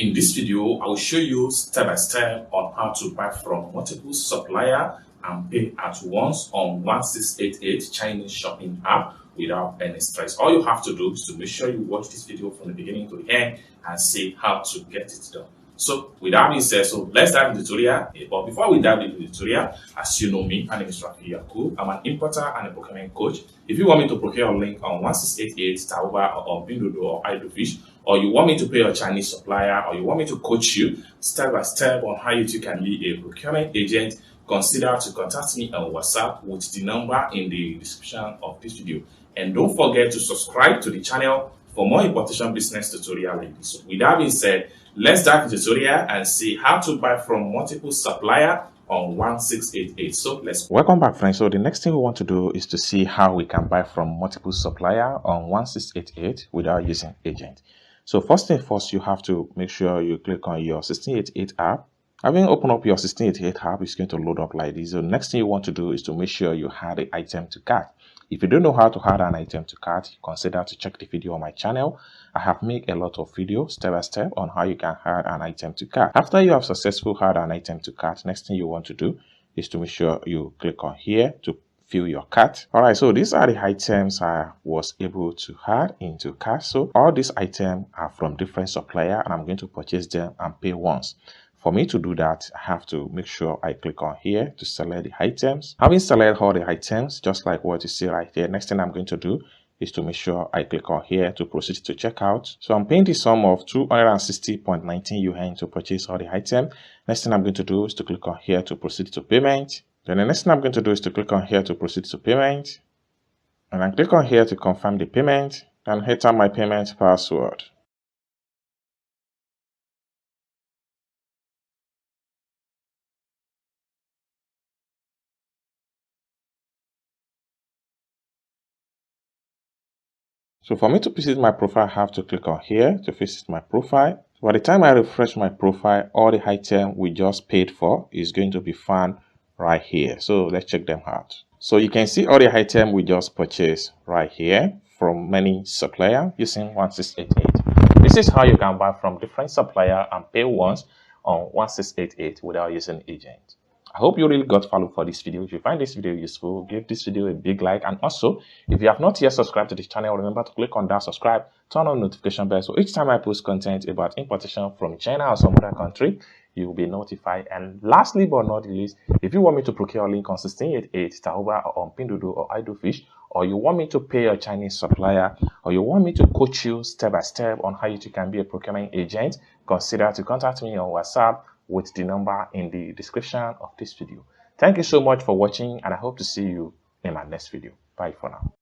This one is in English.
In this video, I will show you step by step on how to buy from multiple suppliers and pay at once on 1688 Chinese shopping app without any stress. All you have to do is to make sure you watch this video from the beginning to the end and see how to get it done. So with that being said, let's dive into the tutorial. But before we dive into the tutorial, as you know me, my name is Rafi Yakub. I'm an importer and a procurement coach. If you want me to procure a link on 1688, Taoba, or Pinduoduo, or Idlefish, or you want me to pay a Chinese supplier, or you want me to coach you step by step on how you can be a procurement agent, consider to contact me on WhatsApp with the number in the description of this video. And don't forget to subscribe to the channel for more importation business tutorial like this. So with that being said, let's dive into the tutorial and see how to buy from multiple suppliers on 1688. So welcome back, friends. So the next thing we want to do is to see how we can buy from multiple suppliers on 1688 without using agent. So first thing first, you have to make sure you click on your 1688 app. Having opened up your 1688 app, it's going to load up like this. So the next thing you want to do is to make sure you add the item to cart. If you don't know how to add an item to cart, consider to check the video on my channel. I have made a lot of videos step by step on how you can add an item to cart. After you have successfully add an item to cart, next thing you want to do is to make sure you click on here to fill your cart. Alright, so these are the items I was able to add into cart. So all these items are from different suppliers and I'm going to purchase them and pay once. For me to do that, I have to make sure I click on here to select the items. Having selected all the items, just like what you see right here, next thing I'm going to do is to make sure I click on here to proceed to checkout. So I'm paying the sum of 260.19 yuan to purchase all the items. Next thing I'm going to do is to click on here to proceed to payment. Then the next thing I'm going to do is to click on here to proceed to payment. And I click on here to confirm the payment and enter my payment password. So for me to visit my profile, I have to click on here to visit my profile. By the time I refresh my profile, all the items we just paid for is going to be found right here. So let's check them out. So you can see all the items we just purchased right here from many suppliers using 1688. This is how you can buy from different suppliers and pay once on 1688 without using agent. I hope you really got value for this video. If you find this video useful, give this video a big like. And also, if you have not yet subscribed to this channel, remember to click on that subscribe, turn on notification bell. So each time I post content about importation from China or some other country, you will be notified. And lastly but not least, if you want me to procure a link on 1688, Taoba, or on Pinduoduo or Idlefish, or you want me to pay a Chinese supplier, or you want me to coach you step by step on how you can be a procurement agent, consider to contact me on WhatsApp with the number in the description of this video. Thank you so much for watching and I hope to see you in my next video. Bye for now.